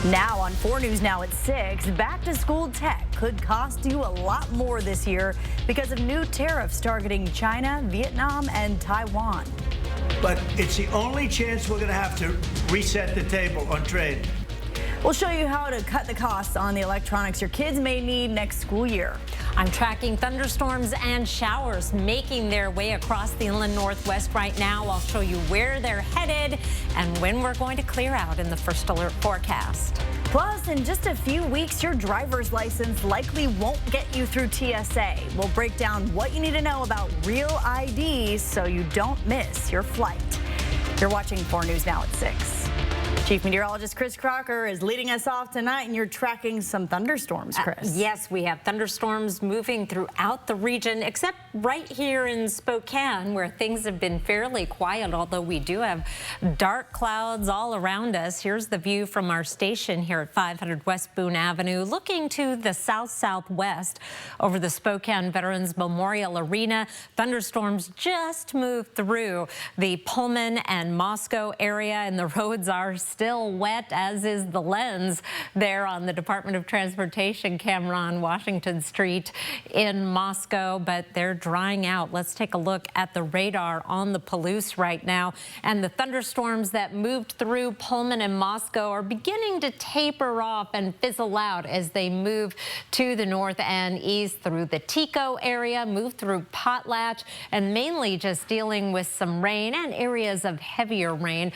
Now on 4 News Now at 6, back to school tech could cost you a lot more this year because of new tariffs targeting China, Vietnam, and Taiwan. But it's the only chance we're going to have to reset the table on trade. We'll show you how to cut the costs on the electronics your kids may need next school year. I'm tracking thunderstorms and showers making their way across the inland northwest right now. I'll show you where they're headed and when we're going to clear out in the first alert forecast. Plus, in just a few weeks, your driver's license likely won't get you through TSA. We'll break down what you need to know about real IDs so you don't miss your flight. You're watching 4 News Now at 6. Chief Meteorologist Chris Crocker is leading us off tonight, and you're tracking some thunderstorms, Chris. Yes, we have thunderstorms moving throughout the region, except right here in Spokane, where things have been fairly quiet, although we do have dark clouds all around us. Here's the view from our station here at 500 West Boone Avenue, looking to the south-southwest over the Spokane Veterans Memorial Arena. Thunderstorms just moved through the Pullman and Moscow area, and the roads are still wet, as is the lens there on the Department of Transportation camera on Washington Street in Moscow, but they're drying out. Let's take a look at the radar on the Palouse right now, and the thunderstorms that moved through Pullman and Moscow are beginning to taper off and fizzle out as they move to the north and east through the Tico area, move through Potlatch, and mainly just dealing with some rain and areas of heavier rain.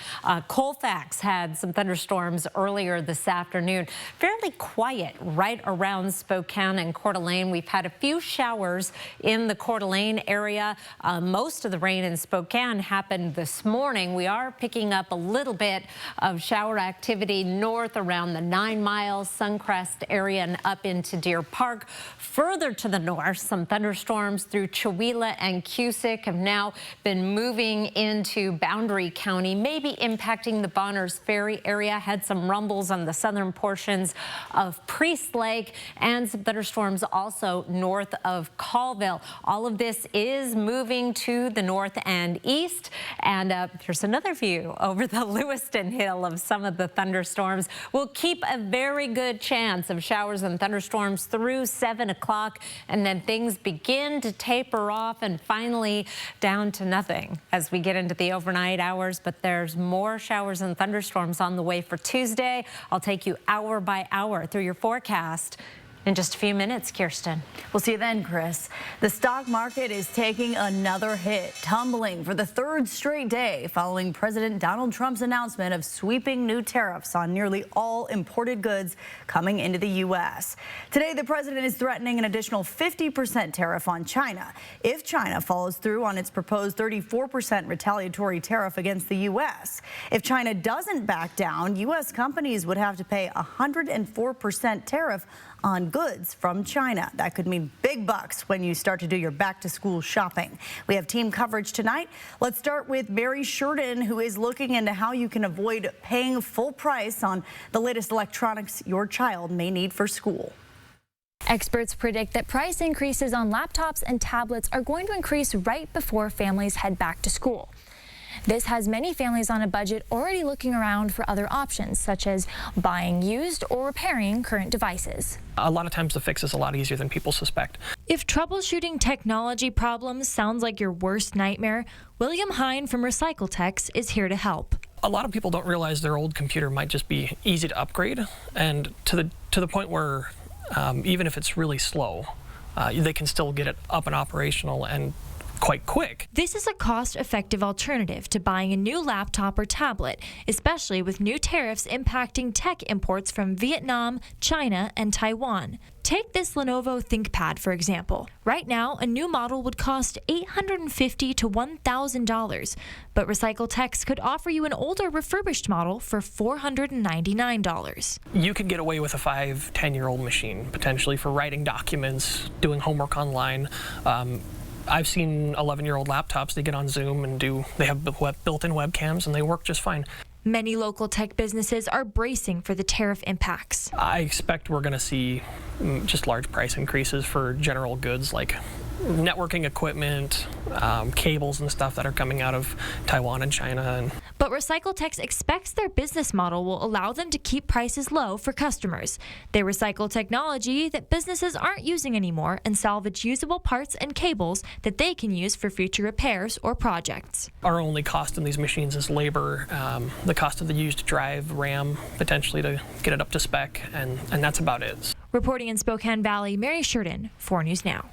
Colfax had some thunderstorms earlier this afternoon. Fairly quiet right around Spokane and Coeur d'Alene. We've had a few showers in the Coeur d'Alene area. Most of the rain in Spokane happened this morning. We are picking up a little bit of shower activity north around the 9 Mile, Suncrest area and up into Deer Park. Further to the north, some thunderstorms through Chewelah and Cusick have now been moving into Boundary County, maybe impacting the Bonners Ferry area. Had some rumbles on the southern portions of Priest Lake and some thunderstorms also north of Colville. All of this is moving to the north and east. And here's another view over the Lewiston Hill of some of the thunderstorms. We'll keep a very good chance of showers and thunderstorms through 7 o'clock, and then things begin to taper off and finally down to nothing as we get into the overnight hours. But there's more showers and thunderstorms on the way for Tuesday. I'll take you hour by hour through your forecast in just a few minutes, Kirsten. We'll see you then, Chris. The stock market is taking another hit, tumbling for the 3rd straight day following President Donald Trump's announcement of sweeping new tariffs on nearly all imported goods coming into the U.S. Today, the president is threatening an additional 50% tariff on China if China follows through on its proposed 34% retaliatory tariff against the U.S. If China doesn't back down, U.S. companies would have to pay a 104% tariff on goods from China. That could mean big bucks when you start to do your back-to-school shopping. We have team coverage tonight. Let's start with Barry Sheridan, who is looking into how you can avoid paying full price on the latest electronics your child may need for school. Experts predict that price increases on laptops and tablets are going to increase right before families head back to school. This has many families on a budget already looking around for other options, such as buying used or repairing current devices. A lot of times the fix is a lot easier than people suspect. If troubleshooting technology problems sounds like your worst nightmare, William Hine from Recycletex is here to help. A lot of people don't realize their old computer might just be easy to upgrade, and to the point where even if it's really slow, they can still get it up and operational and quite quick. This is a cost-effective alternative to buying a new laptop or tablet, especially with new tariffs impacting tech imports from Vietnam, China, and Taiwan. Take this Lenovo ThinkPad, for example. Right now, a new model would cost $850 to $1,000, but Recycletex could offer you an older refurbished model for $499. You could get away with a 5-10-year-old machine, potentially for writing documents, doing homework online. I've seen 11-year-old laptops. They get on Zoom and they have built-in webcams, and they work just fine. Many local tech businesses are bracing for the tariff impacts. I expect we're going to see just large price increases for general goods like networking equipment, cables and stuff that are coming out of Taiwan and China. But Recycletex expects their business model will allow them to keep prices low for customers. They recycle technology that businesses aren't using anymore and salvage usable parts and cables that they can use for future repairs or projects. Our only cost in these machines is labor, the cost of the used drive, RAM, potentially to get it up to spec, and that's about it. Reporting in Spokane Valley, Mary Sheridan, 4 News Now.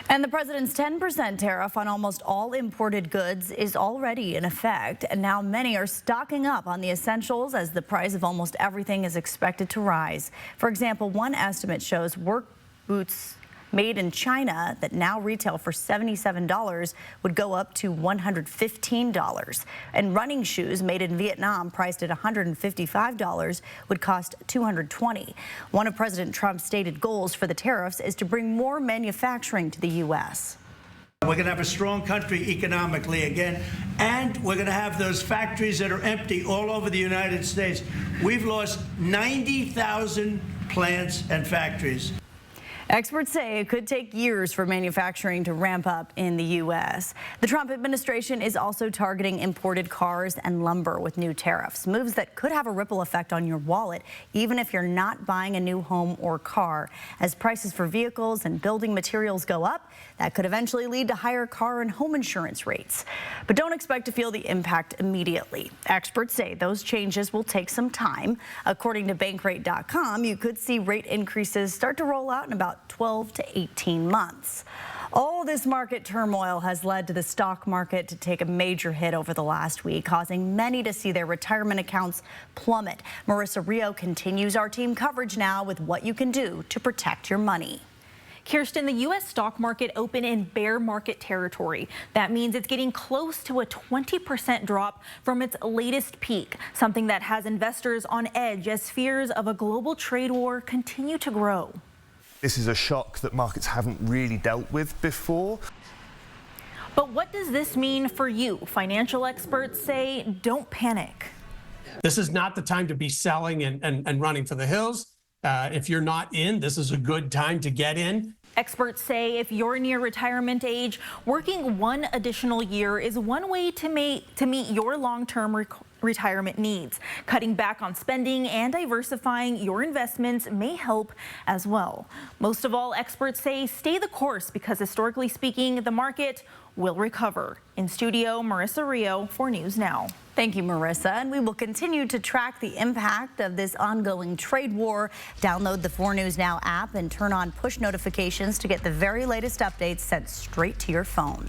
And the president's 10% tariff on almost all imported goods is already in effect. And now many are stocking up on the essentials as the price of almost everything is expected to rise. For example, one estimate shows work boots made in China that now retail for $77 would go up to $115. And running shoes made in Vietnam priced at $155 would cost $220. One of President Trump's stated goals for the tariffs is to bring more manufacturing to the U.S. We're going to have a strong country economically again, and we're going to have those factories that are empty all over the United States. We've lost 90,000 plants and factories. Experts say it could take years for manufacturing to ramp up in the U.S. The Trump administration is also targeting imported cars and lumber with new tariffs, moves that could have a ripple effect on your wallet, even if you're not buying a new home or car. As prices for vehicles and building materials go up, that could eventually lead to higher car and home insurance rates. But don't expect to feel the impact immediately. Experts say those changes will take some time. According to Bankrate.com, you could see rate increases start to roll out in about 12 to 18 months. All this market turmoil has led to the stock market to take a major hit over the last week, causing many to see their retirement accounts plummet. Marissa Rio continues our team coverage now with what you can do to protect your money. Kirsten, the U.S. stock market opened in bear market territory. That means it's getting close to a 20% drop from its latest peak, something that has investors on edge as fears of a global trade war continue to grow. This is a shock that markets haven't really dealt with before. But what does this mean for you? Financial experts say don't panic. This is not the time to be selling and running for the hills. If you're not in, this is a good time to get in. Experts say if you're near retirement age, working one additional year is one way to meet your long-term retirement needs. Cutting back on spending and diversifying your investments may help as well. Most of all, experts say stay the course because historically speaking, the market will recover. In studio, Marissa Rio, 4 News Now. Thank you, Marissa. And we will continue to track the impact of this ongoing trade war. Download the 4 News Now app and turn on push notifications to get the very latest updates sent straight to your phone.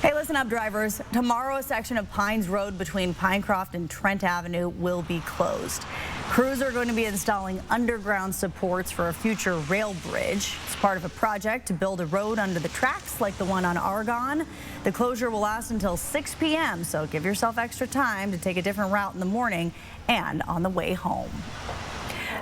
Hey, listen up, drivers. Tomorrow, a section of Pines Road between Pinecroft and Trent Avenue will be closed. Crews are going to be installing underground supports for a future rail bridge. It's part of a project to build a road under the tracks like the one on Argonne. The closure will last until 6 p.m., so give yourself extra time to take a different route in the morning and on the way home.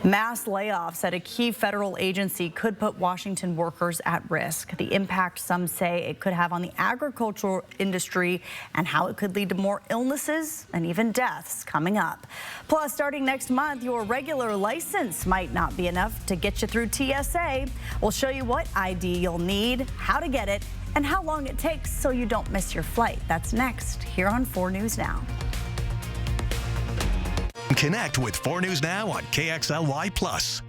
Mass layoffs at a key federal agency could put Washington workers at risk. The impact some say it could have on the agricultural industry and how it could lead to more illnesses and even deaths coming up. Plus, starting next month, your regular license might not be enough to get you through TSA. We'll show you what ID you'll need, how to get it, and how long it takes so you don't miss your flight. That's next here on 4 News Now. Connect with 4 News Now on KXLY+.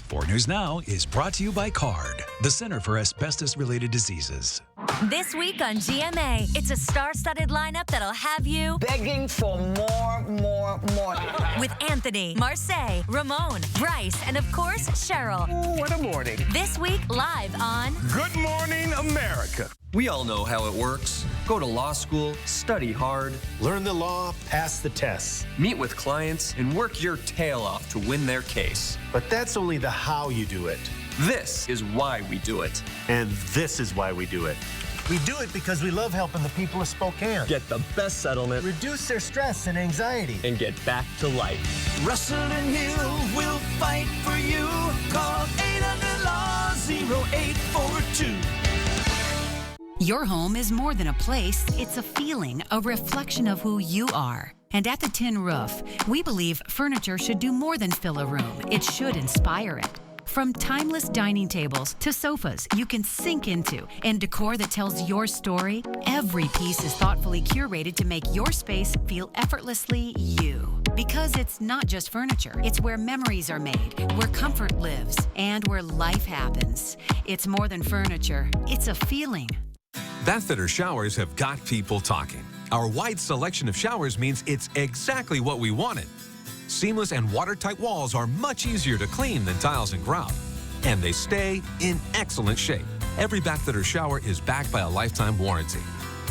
4 News Now is brought to you by CARD, the Center for Asbestos-Related Diseases. This week on GMA, it's a star-studded lineup that'll have you begging for more. With Anthony, Marseille, Ramon, Bryce, and of course, Cheryl. Ooh, what a morning. This week, live on Good Morning America. We all know how it works. Go to law school, study hard, learn the law, pass the tests, meet with clients, and work your tail off to win their case. But that's only the how you do it. This is why we do it. And this is why we do it. We do it because we love helping the people of Spokane get the best settlement, reduce their stress and anxiety, and get back to life. Russell and Hill will fight for you. Call 800-LAW-0842. Your home is more than a place. It's a feeling, a reflection of who you are. And at the Tin Roof, we believe furniture should do more than fill a room. It should inspire it. From timeless dining tables to sofas you can sink into and decor that tells your story, every piece is thoughtfully curated to make your space feel effortlessly you. Because it's not just furniture, it's where memories are made, where comfort lives, and where life happens. It's more than furniture, it's a feeling. Bathfitter showers have got people talking. Our wide selection of showers means it's exactly what we wanted. Seamless and watertight walls are much easier to clean than tiles and grout. And they stay in excellent shape. Every Bathfitter shower is backed by a lifetime warranty.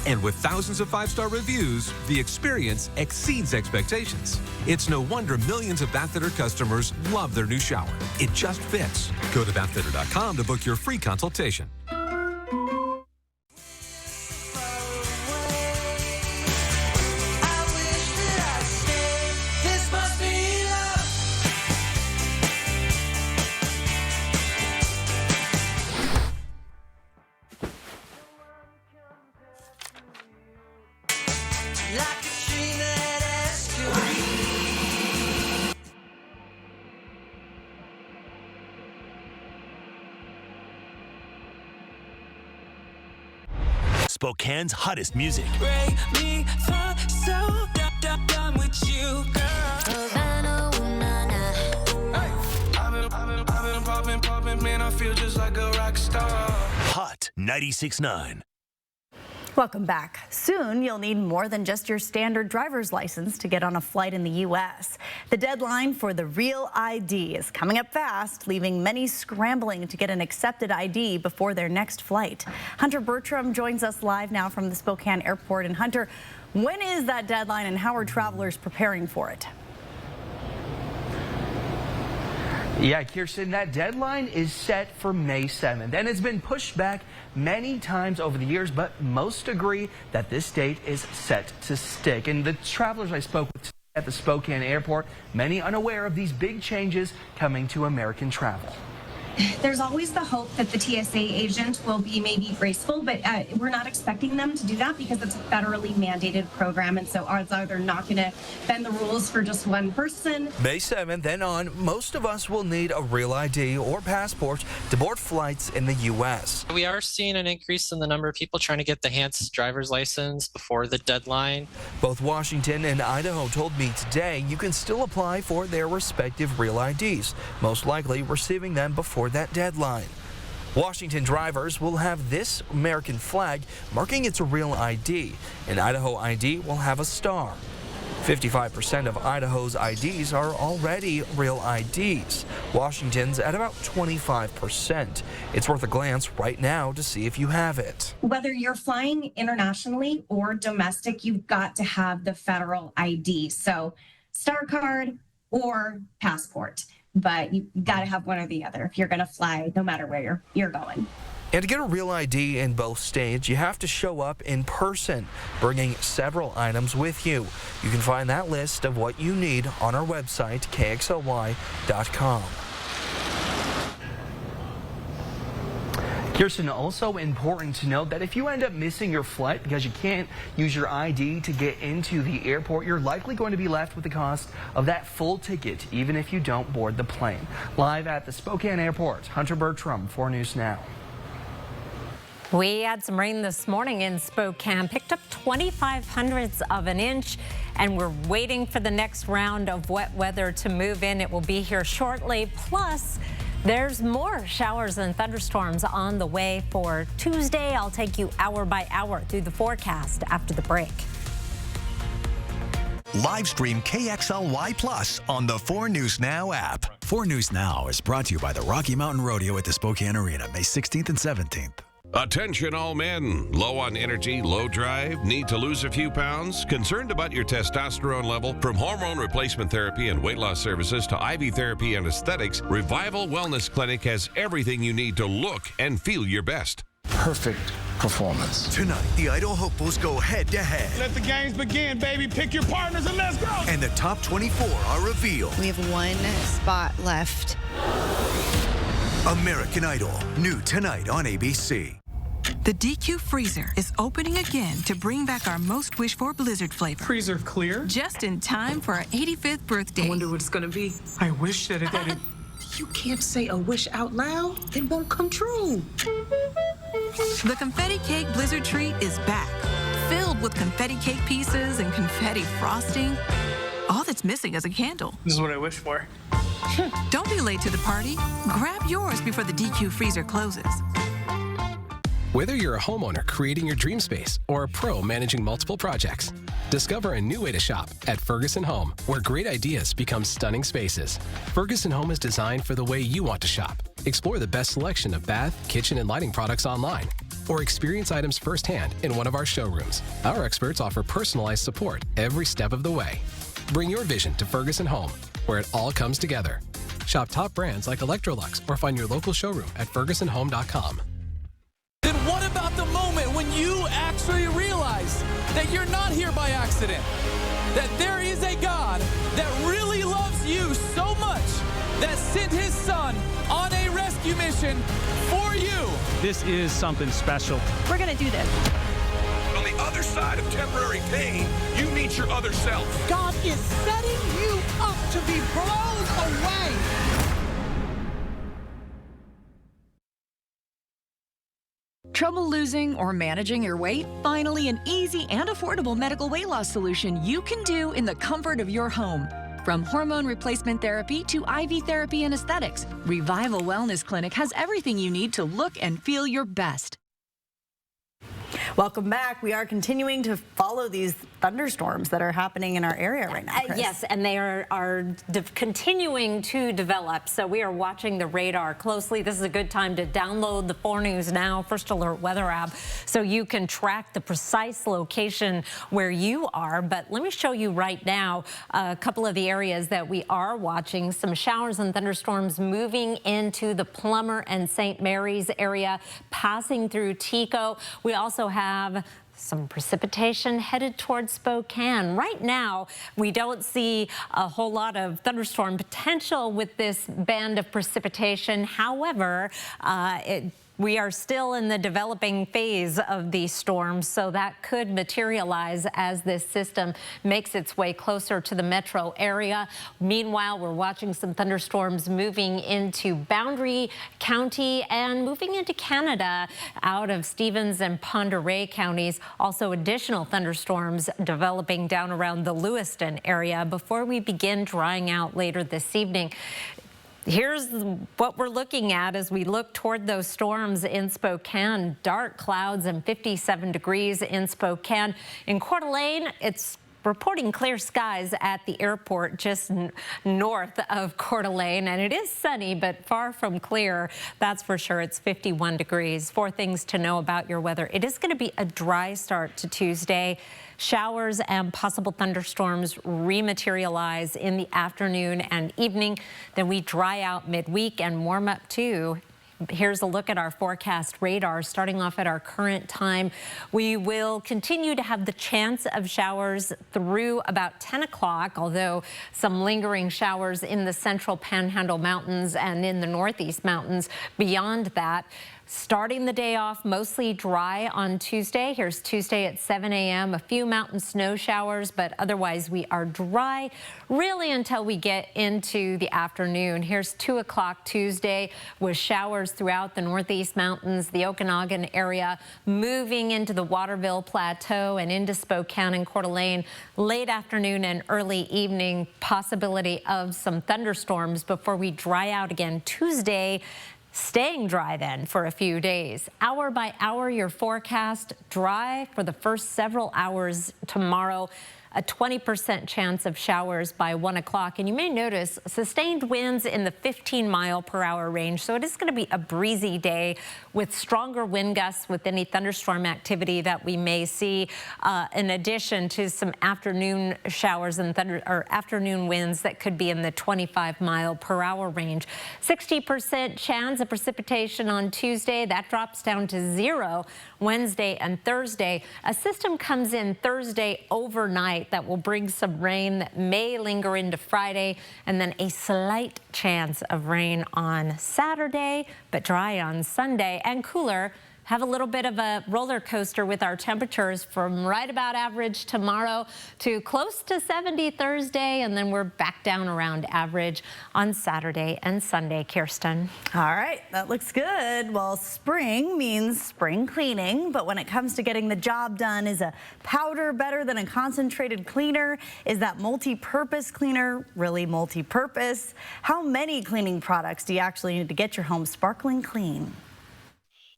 And with thousands of 5-star reviews, the experience exceeds expectations. It's no wonder millions of Bathfitter customers love their new shower. It just fits. Go to bathfitter.com to book your free consultation. Spokane's hottest music. Break me for so done with you, girl. I've been popping, man, I feel just like a rock star. Hot 96.9. Welcome back. Soon, you'll need more than just your standard driver's license to get on a flight in the U.S. The deadline for the Real ID is coming up fast, leaving many scrambling to get an accepted ID before their next flight. Hunter Bertram joins us live now from the Spokane airport. And Hunter, when is that deadline and how are travelers preparing for it? Yeah, Kirsten, that deadline is set for May 7th, and it's been pushed back many times over the years, but most agree that this date is set to stick. And the travelers I spoke with at the Spokane airport, many unaware of these big changes coming to American travel. There's always the hope that the TSA agent will be maybe graceful, but we're not expecting them to do that because it's a federally mandated program, and so odds are they're not going to bend the rules for just one person. May 7th and on, most of us will need a real ID or passport to board flights in the U.S. We are seeing an increase in the number of people trying to get the enhanced driver's license before the deadline. Both Washington and Idaho told me today you can still apply for their respective real IDs, most likely receiving them before that deadline. Washington drivers will have this American flag marking it's a real ID, and Idaho ID will have a star. 55% of Idaho's IDs are already real IDs. Washington's at about 25%. It's worth a glance right now to see if you have it. Whether you're flying internationally or domestic, you've got to have the federal ID. So Star Card or passport. But you got to have one or the other if you're going to fly, no matter where you're going. And to get a real ID in both states, you have to show up in person, bringing several items with you. You can find that list of what you need on our website, kxly.com. Kirsten, also important to note that if you end up missing your flight because you can't use your ID to get into the airport, you're likely going to be left with the cost of that full ticket, even if you don't board the plane. Live at the Spokane airport, Hunter Bertram, 4 News Now. We had some rain this morning in Spokane, picked up 0.25 of an inch, and we're waiting for the next round of wet weather to move in. It will be here shortly. Plus, there's more showers and thunderstorms on the way for Tuesday. I'll take you hour by hour through the forecast after the break. Live stream KXLY Plus on the 4 News Now app. 4 News Now is brought to you by the Rocky Mountain Rodeo at the Spokane Arena, May 16th and 17th. Attention all men, low on energy, low drive, need to lose a few pounds, concerned about your testosterone level. From hormone replacement therapy and weight loss services to IV therapy and aesthetics, Revival Wellness Clinic has everything you need to look and feel your best. Perfect performance. Tonight, the Idaho Hopefuls go head-to-head. Let the games begin, baby. Pick your partners and let's go. And the top 24 are revealed. We have one spot left. American Idol, new tonight on ABC. The DQ Freezer is opening again to bring back our most wished-for Blizzard flavor. Freezer clear? Just in time for our 85th birthday. I wonder what it's going to be. I wish that it... You can't say a wish out loud. It won't come true. The Confetti Cake Blizzard Treat is back, filled with confetti cake pieces and confetti frosting. All that's missing is a candle. This is what I wish for. Don't be late to the party. Grab yours before the DQ freezer closes. Whether you're a homeowner creating your dream space or a pro managing multiple projects, discover a new way to shop at Ferguson Home, where great ideas become stunning spaces. Ferguson Home is designed for the way you want to shop. Explore the best selection of bath, kitchen, and lighting products online, or experience items firsthand in one of our showrooms. Our experts offer personalized support every step of the way. Bring your vision to Ferguson Home, where it all comes together. Shop top brands like Electrolux or find your local showroom at fergusonhome.com. Then what about the moment when you actually realize that you're not here by accident? That there is a God that really loves you so much that sent his son on a rescue mission for you. This is something special. We're going to do this. On the other side of temporary pain, you meet your other self. God is setting you up to be blown away. Trouble losing or managing your weight? Finally, an easy and affordable medical weight loss solution you can do in the comfort of your home. From hormone replacement therapy to IV therapy and aesthetics, Revival Wellness Clinic has everything you need to look and feel your best. Welcome back. We are continuing to follow these thunderstorms that are happening in our area right now, Chris. Yes, and they are continuing to develop. So we are watching the radar closely. This is a good time to download the 4 News Now First Alert Weather app so you can track the precise location where you are. But let me show you right now a couple of the areas that we are watching. Some showers and thunderstorms moving into the Plummer and St. Mary's area, passing through Tico. We also have some precipitation headed towards Spokane. Right now, we don't see a whole lot of thunderstorm potential with this band of precipitation. However, we are still in the developing phase of these storms, so that could materialize as this system makes its way closer to the metro area. Meanwhile, we're watching some thunderstorms moving into Boundary County and moving into Canada out of Stevens and Pend Oreille counties. Also, additional thunderstorms developing down around the Lewiston area before we begin drying out later this evening. Here's what we're looking at as we look toward those storms in Spokane. Dark clouds and 57 degrees in Spokane. In Coeur d'Alene, it's reporting clear skies at the airport just north of Coeur d'Alene, and it is sunny but far from clear, that's for sure. It's 51 degrees. 4 things to know about your weather. It is going to be a dry start to Tuesday. Showers and possible thunderstorms rematerialize in the afternoon and evening. Then we dry out midweek and warm up too. Here's a look at our forecast radar. Starting off at our current time, we will continue to have the chance of showers through about 10 o'clock, although some lingering showers in the central Panhandle Mountains and in the Northeast Mountains. Beyond that, starting the day off mostly dry on Tuesday. Here's Tuesday at 7 a.m. A few mountain snow showers, but otherwise we are dry really until we get into the afternoon. Here's 2 o'clock Tuesday with showers throughout the Northeast Mountains, the Okanagan area, moving into the Waterville Plateau and into Spokane and Coeur d'Alene. Late afternoon and early evening, possibility of some thunderstorms before we dry out again Tuesday. Staying dry then for a few days. Hour by hour, your forecast dry for the first several hours tomorrow. A 20% chance of showers by 1 o'clock. And you may notice sustained winds in the 15-mile-per-hour range. So it is going to be a breezy day with stronger wind gusts with any thunderstorm activity that we may see, in addition to some afternoon showers and afternoon winds that could be in the 25-mile-per-hour range. 60% chance of precipitation on Tuesday. That drops down to 0 Wednesday and Thursday. A system comes in Thursday overnight that will bring some rain that may linger into Friday, and then a slight chance of rain on Saturday, but dry on Sunday and cooler have a little bit of a roller coaster with our temperatures from right about average tomorrow to close to 70 Thursday, and then we're back down around average on Saturday and Sunday. Kirsten. All right, that looks good. Well, spring means spring cleaning, but when it comes to getting the job done, is a powder better than a concentrated cleaner? Is that multi-purpose cleaner really multi-purpose? How many cleaning products do you actually need to get your home sparkling clean?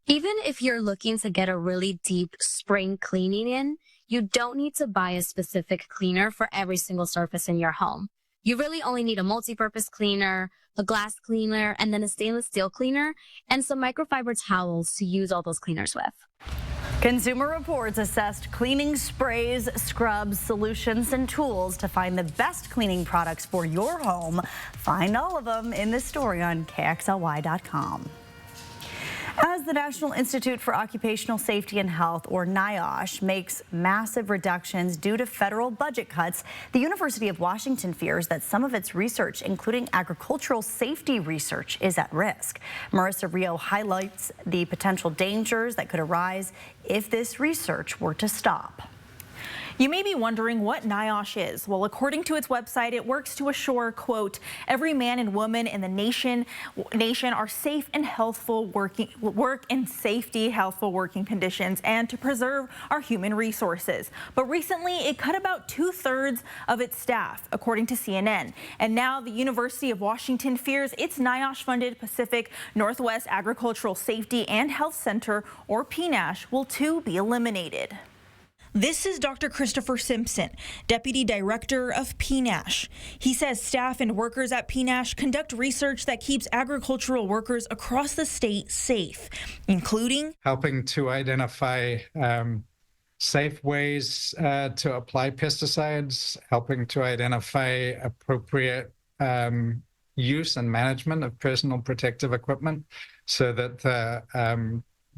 Even if you're looking to get a really deep spring cleaning in, you don't need to buy a specific cleaner for every single surface in your home. You really only need a multi-purpose cleaner, a glass cleaner, and then a stainless steel cleaner, and some microfiber towels to use all those cleaners with. Consumer Reports assessed cleaning sprays, scrubs, solutions, and tools to find the best cleaning products for your home. Find all of them in this story on KXLY.com. As the National Institute for Occupational Safety and Health, or NIOSH, makes massive reductions due to federal budget cuts, the University of Washington fears that some of its research, including agricultural safety research, is at risk. Marissa Rio highlights the potential dangers that could arise if this research were to stop. You may be wondering what NIOSH is. Well, according to its website, it works to assure, quote, every man and woman in the nation are safe and healthful work in safety, healthful working conditions, and to preserve our human resources. But recently, it cut about 2/3 of its staff, according to CNN. And now the University of Washington fears its NIOSH-funded Pacific Northwest Agricultural Safety and Health Center, or PNASH, will too be eliminated. This is Dr. Christopher Simpson, Deputy Director of PNASH. He says staff and workers at PNASH conduct research that keeps agricultural workers across the state safe, including helping to identify safe ways to apply pesticides, helping to identify appropriate use and management of personal protective equipment so that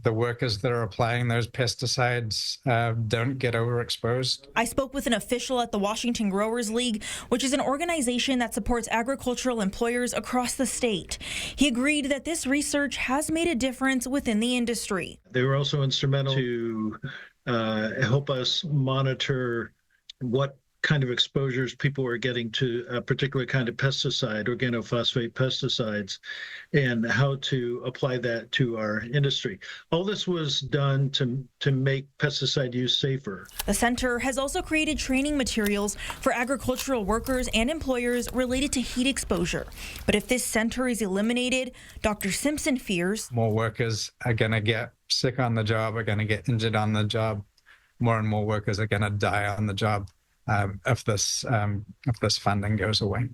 the workers that are applying those pesticides don't get overexposed. I spoke with an official at the Washington Growers League, which is an organization that supports agricultural employers across the state. He agreed that this research has made a difference within the industry. They were also instrumental to help us monitor what kind of exposures people were getting to a particular kind of pesticide, organophosphate pesticides, and how to apply that to our industry. All this was done to make pesticide use safer. The center has also created training materials for agricultural workers and employers related to heat exposure. But if this center is eliminated, Dr. Simpson fears more workers are going to get sick on the job, are going to get injured on the job. More and more workers are going to die on the job. If this funding goes away.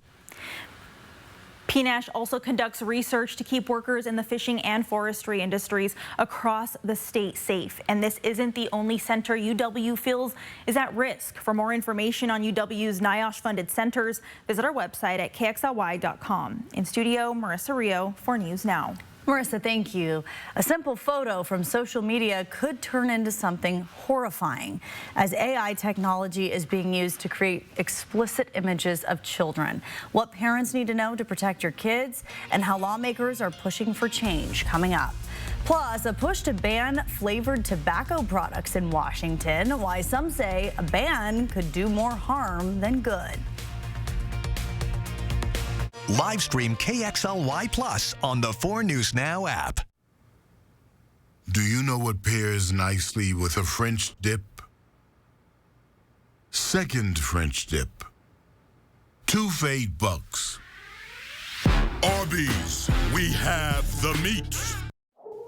PNASH also conducts research to keep workers in the fishing and forestry industries across the state safe. And this isn't the only center UW feels is at risk. For more information on UW's NIOSH-funded centers, visit our website at KXLY.com. In studio, Marissa Rio for News Now. Marissa, thank you. A simple photo from social media could turn into something horrifying as AI technology is being used to create explicit images of children. What parents need to know to protect your kids and how lawmakers are pushing for change coming up. Plus, a push to ban flavored tobacco products in Washington. Why some say a ban could do more harm than good. Live stream KXLY Plus on the 4 News Now app. Do you know what pairs nicely with a French dip? Second French dip. $2 for $8. Arby's, we have the meat.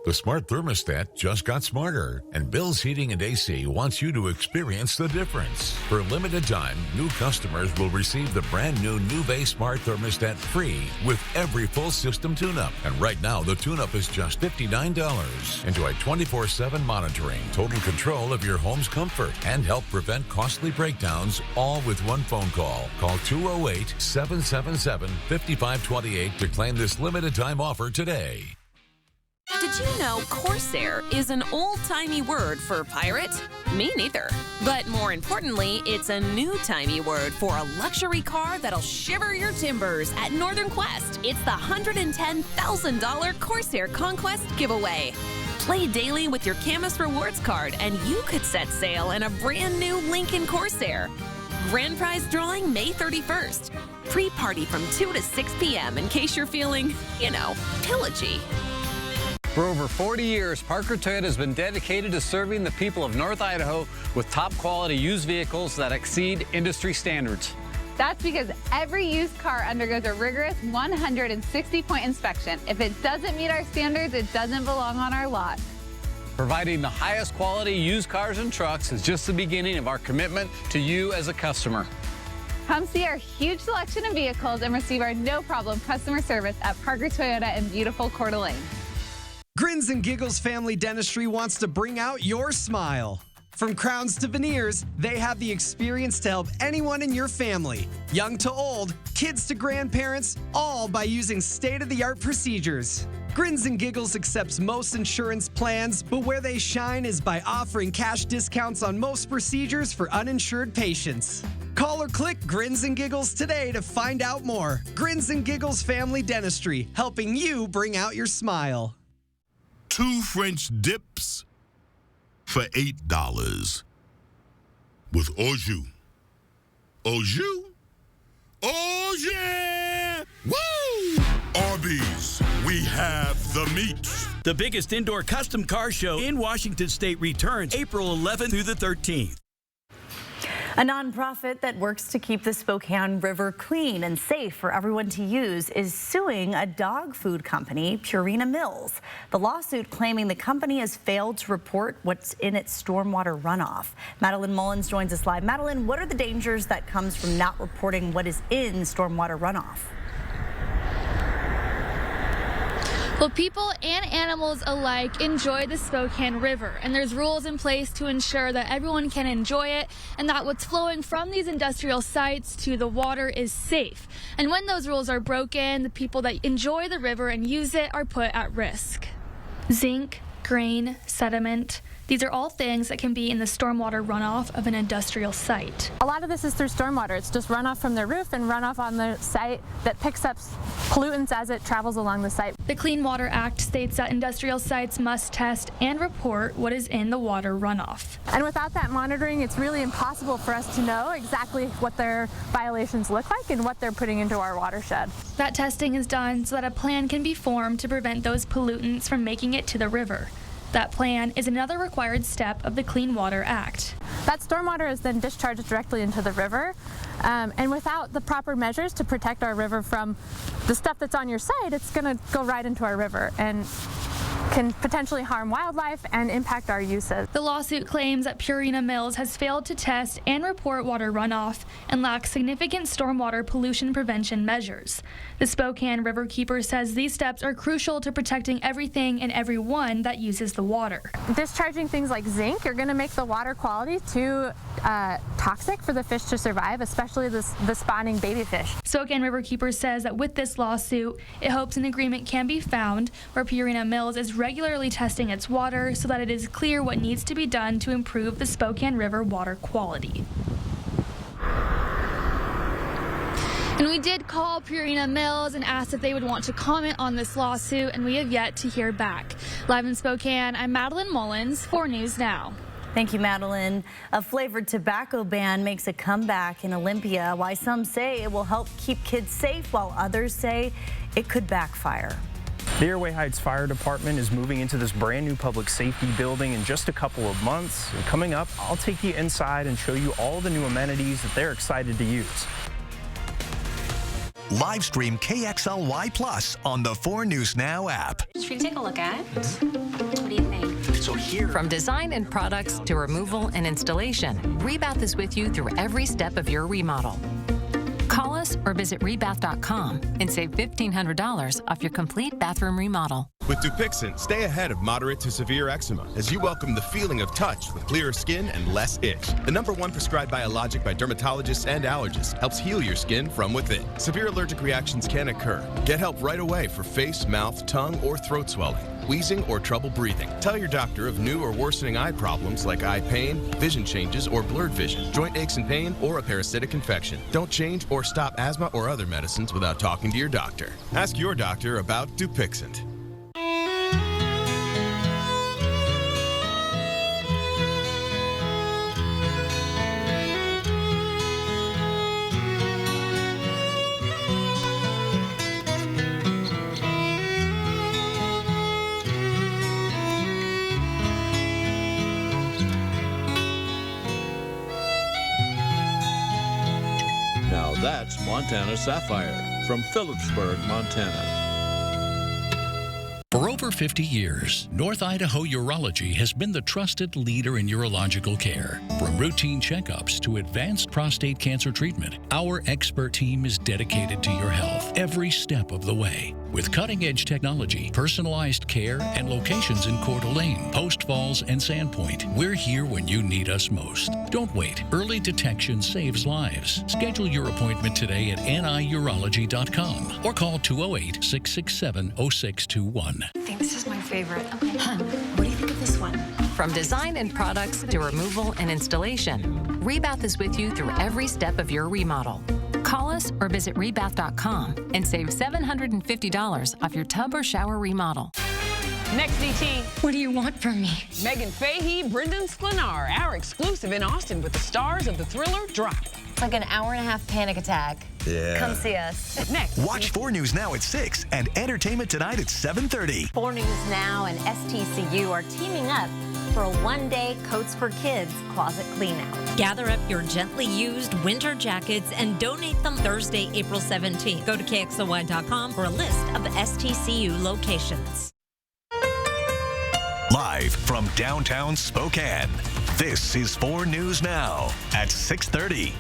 The smart thermostat just got smarter, and Bill's Heating and AC wants you to experience the difference. For a limited time, new customers will receive the brand new Nuve Smart Thermostat free with every full system tune-up. And right now, the tune-up is just $59. Enjoy 24/7 monitoring, total control of your home's comfort, and help prevent costly breakdowns, all with one phone call. Call 208-777-5528 to claim this limited time offer today. Did you know Corsair is an old-timey word for pirate? Me neither. But more importantly, it's a new-timey word for a luxury car that'll shiver your timbers at Northern Quest. It's the $110,000 Corsair Conquest giveaway. Play daily with your Camus Rewards card, and you could set sail in a brand new Lincoln Corsair. Grand prize drawing May 31st. Pre-party from 2 to 6 p.m. in case you're feeling, pillagey. For over 40 years, Parker Toyota has been dedicated to serving the people of North Idaho with top-quality used vehicles that exceed industry standards. That's because every used car undergoes a rigorous 160-point inspection. If it doesn't meet our standards, it doesn't belong on our lot. Providing the highest quality used cars and trucks is just the beginning of our commitment to you as a customer. Come see our huge selection of vehicles and receive our no-problem customer service at Parker Toyota in beautiful Coeur d'Alene. Grins and Giggles Family Dentistry wants to bring out your smile. From crowns to veneers, they have the experience to help anyone in your family, young to old, kids to grandparents, all by using state-of-the-art procedures. Grins and Giggles accepts most insurance plans, but where they shine is by offering cash discounts on most procedures for uninsured patients. Call or click Grins and Giggles today to find out more. Grins and Giggles Family Dentistry, helping you bring out your smile. 2 French dips for $8 with au jus. Au jus? Oh yeah! Woo! Arby's, we have the meat. The biggest indoor custom car show in Washington State returns April 11th through the 13th. A nonprofit that works to keep the Spokane River clean and safe for everyone to use is suing a dog food company, Purina Mills. The lawsuit claiming the company has failed to report what's in its stormwater runoff. Madeline Mullins joins us live. Madeline, what are the dangers that comes from not reporting what is in stormwater runoff? Well, people and animals alike enjoy the Spokane River, and there's rules in place to ensure that everyone can enjoy it and that what's flowing from these industrial sites to the water is safe. And when those rules are broken, the people that enjoy the river and use it are put at risk. Zinc, grain, sediment, these are all things that can be in the stormwater runoff of an industrial site. A lot of this is through stormwater. It's just runoff from the roof and runoff on the site that picks up pollutants as it travels along the site. The Clean Water Act states that industrial sites must test and report what is in the water runoff. And without that monitoring, it's really impossible for us to know exactly what their violations look like and what they're putting into our watershed. That testing is done so that a plan can be formed to prevent those pollutants from making it to the river. That plan is another required step of the Clean Water Act. That stormwater is then discharged directly into the river, and without the proper measures to protect our river from the stuff that's on your site, it's going to go right into our river and can potentially harm wildlife and impact our uses. The lawsuit claims that Purina Mills has failed to test and report water runoff and lacks significant stormwater pollution prevention measures. The Spokane Riverkeeper says these steps are crucial to protecting everything and everyone that uses the water. Discharging things like zinc are going to make the water quality too toxic for the fish to survive, especially the spawning baby fish. Spokane Riverkeeper says that with this lawsuit, it hopes an agreement can be found where Purina Mills is regularly testing its water so that it is clear what needs to be done to improve the Spokane River water quality. And we did call Purina Mills and asked if they would want to comment on this lawsuit, and we have yet to hear back. Live in Spokane, I'm Madeline Mullins, 4 News Now. Thank you, Madeline. A flavored tobacco ban makes a comeback in Olympia. Why some say it will help keep kids safe, while others say it could backfire. The Airway Heights Fire Department is moving into this brand new public safety building in just a couple of months. And coming up, I'll take you inside and show you all the new amenities that they're excited to use. Live stream KXLY Plus on the 4 News Now app. Should we take a look at? What do you think? So here, from design and products to removal and installation, Rebath is with you through every step of your remodel. Call us or visit rebath.com and save $1,500 off your complete bathroom remodel. With Dupixent, stay ahead of moderate to severe eczema as you welcome the feeling of touch with clearer skin and less itch. The #1 prescribed biologic by dermatologists and allergists helps heal your skin from within. Severe allergic reactions can occur. Get help right away for face, mouth, tongue, or throat swelling, wheezing, or trouble breathing. Tell your doctor of new or worsening eye problems like eye pain, vision changes, or blurred vision, joint aches and pain, or a parasitic infection. Don't change or stop asthma or other medicines without talking to your doctor. Ask your doctor about Dupixent. Montana Sapphire from Phillipsburg, Montana. For over 50 years, North Idaho Urology has been the trusted leader in urological care. From routine checkups to advanced prostate cancer treatment, our expert team is dedicated to your health every step of the way. With cutting-edge technology, personalized care, and locations in Coeur d'Alene, Post Falls, and Sandpoint, we're here when you need us most. Don't wait. Early detection saves lives. Schedule your appointment today at niurology.com or call 208-667-0621. I think this is my favorite. Okay. Hun, what do you think of this one? From design and products to removal and installation, Rebath is with you through every step of your remodel. Call us or visit rebath.com and save $750 off your tub or shower remodel. Next, DT. What do you want from me? Megan Fahey, Brendan Sklenar, our exclusive in Austin with the stars of the thriller Drop. It's like an hour-and-a-half panic attack. Yeah. Come see us. Next. Watch 4 News Now at 6 and Entertainment Tonight at 7:30. 4 News Now and STCU are teaming up for a one-day Coats for Kids closet cleanout. Gather up your gently used winter jackets and donate them Thursday, April 17th. Go to KXLY.com for a list of STCU locations. Live from downtown Spokane, this is 4 News Now at 6:30.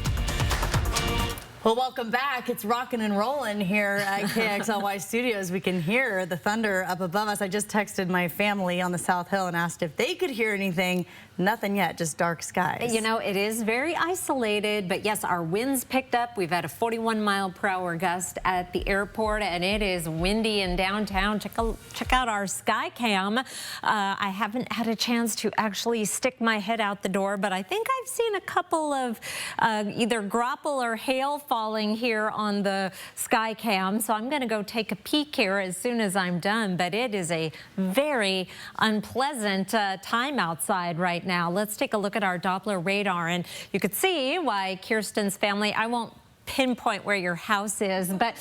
Well, welcome back. It's rocking and rolling here at KXLY Studios. We can hear the thunder up above us. I just texted my family on the South Hill and asked if they could hear anything. Nothing yet, just dark skies. You know, it is very isolated, but yes, our winds picked up. We've had a 41-mile-per-hour gust at the airport, and it is windy in downtown. Check out our sky cam. I haven't had a chance to actually stick my head out the door, but I think I've seen a couple of either grapple or hail falling here on the sky cam, so I'm going to go take a peek here as soon as I'm done, but it is a very unpleasant time outside right now. Let's take a look at our Doppler radar, and you could see why Kirsten's family, I won't pinpoint where your house is, but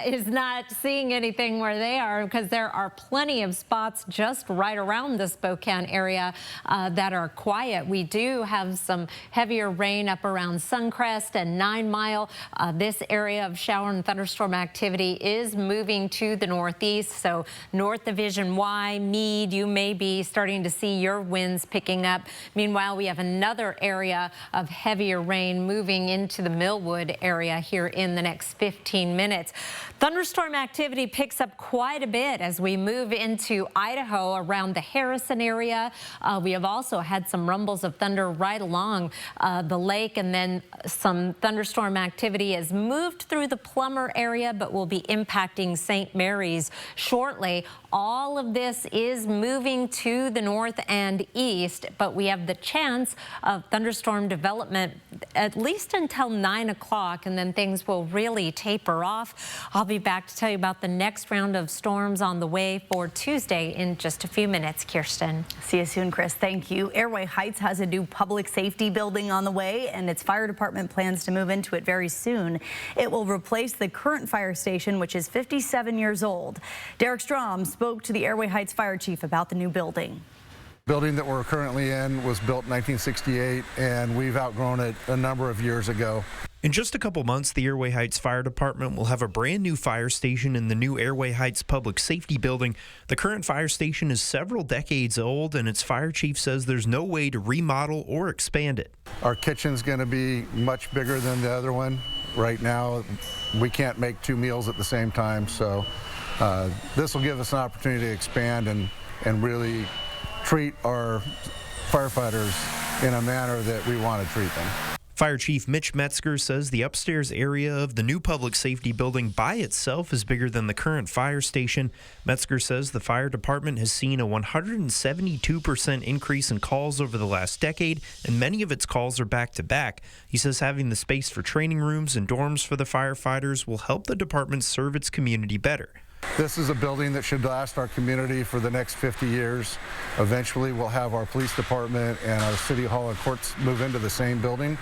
is not seeing anything where they are, because there are plenty of spots just right around the Spokane area that are quiet. We do have some heavier rain up around Suncrest and 9 Mile. This area of shower and thunderstorm activity is moving to the northeast, so North Division Y, Meade, you may be starting to see your winds picking up. Meanwhile, we have another area of heavier rain moving into the Millwood area here in the next 15 minutes. Thunderstorm activity picks up quite a bit as we move into Idaho around the Harrison area. We have also had some rumbles of thunder right along the lake, and then some thunderstorm activity has moved through the Plummer area, but will be impacting St. Mary's shortly. All of this is moving to the north and east, but we have the chance of thunderstorm development at least until 9 o'clock, and then things will really taper off. I'll be back to tell you about the next round of storms on the way for Tuesday in just a few minutes. Kirsten. See you soon, Chris. Thank you. Airway Heights has a new public safety building on the way, and its fire department plans to move into it very soon. It will replace the current fire station, which is 57 years old. Derek Strom spoke to the Airway Heights fire chief about the new building. The building that we're currently in was built in 1968, and we've outgrown it a number of years ago. In just a couple months, the Airway Heights Fire Department will have a brand new fire station in the new Airway Heights Public Safety Building. The current fire station is several decades old, and its fire chief says there's no way to remodel or expand it. Our kitchen's going to be much bigger than the other one. Right now, we can't make 2 meals at the same time, so this will give us an opportunity to expand and really treat our firefighters in a manner that we want to treat them. Fire Chief Mitch Metzger says the upstairs area of the new public safety building by itself is bigger than the current fire station. Metzger says the fire department has seen a 172% increase in calls over the last decade, and many of its calls are back-to-back. He says having the space for training rooms and dorms for the firefighters will help the department serve its community better. This is a building that should last our community for the next 50 years. Eventually, we'll have our police department and our city hall and courts move into the same building.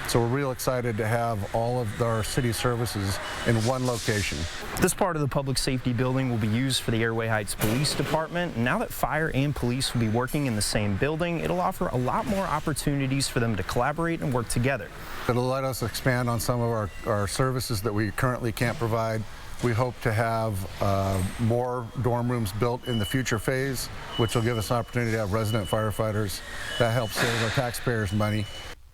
So we're real excited to have all of our city services in one location. This part of the public safety building will be used for the Airway Heights Police Department. And now that fire and police will be working in the same building, it'll offer a lot more opportunities for them to collaborate and work together. It'll let us expand on some of our services that we currently can't provide. We hope to have more dorm rooms built in the future phase, which will give us an opportunity to have resident firefighters. That helps save our taxpayers money.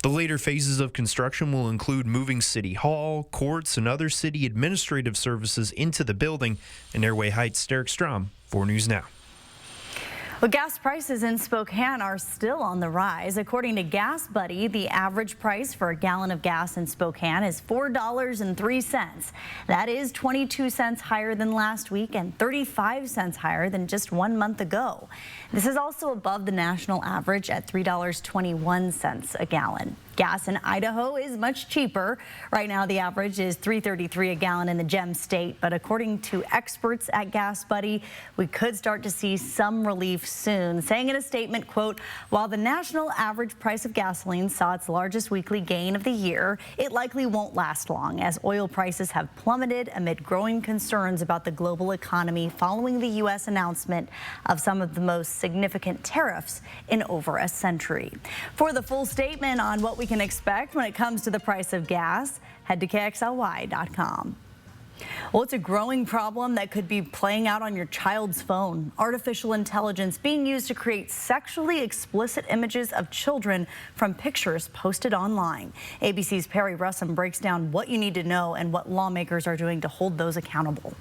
The later phases of construction will include moving City Hall, courts, and other city administrative services into the building. In Airway Heights, Derek Strom, 4 News Now. Well, gas prices in Spokane are still on the rise. According to Gas Buddy, the average price for a gallon of gas in Spokane is $4.03. That is 22 cents higher than last week and 35 cents higher than just 1 month ago. This is also above the national average at $3.21 a gallon. Gas in Idaho is much cheaper. Right now, the average is $3.33 a gallon in the Gem State. But according to experts at Gas Buddy, we could start to see some relief soon, saying in a statement, quote, while the national average price of gasoline saw its largest weekly gain of the year, it likely won't last long as oil prices have plummeted amid growing concerns about the global economy following the U.S. announcement of some of the most significant tariffs in over a century. For the full statement on what we can expect when it comes to the price of gas, head to KXLY.com. Well, it's a growing problem that could be playing out on your child's phone. Artificial intelligence being used to create sexually explicit images of children from pictures posted online. ABC's Perry Russum breaks down what you need to know and what lawmakers are doing to hold those accountable.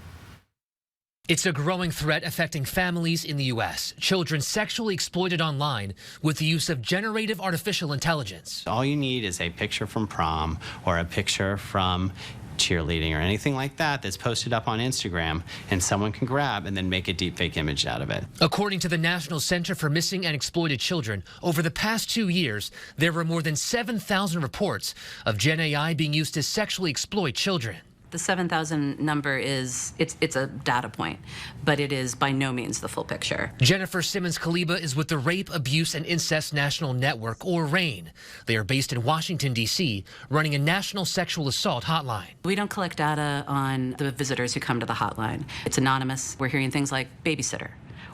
It's a growing threat affecting families in the U.S. Children sexually exploited online with the use of generative artificial intelligence. All you need is a picture from prom or a picture from cheerleading or anything like that that's posted up on Instagram, and someone can grab and then make a deepfake image out of it. According to the National Center for Missing and Exploited Children, over the past 2 years, there were more than 7,000 reports of Gen AI being used to sexually exploit children. The 7,000 number it's a data point, but it is by no means the full picture. Jennifer Simmons-Kaliba is with the Rape, Abuse, and Incest National Network, or RAIN. They are based in Washington, D.C., running a national sexual assault hotline. We don't collect data on the visitors who come to the hotline. It's anonymous. We're hearing things like babysitter,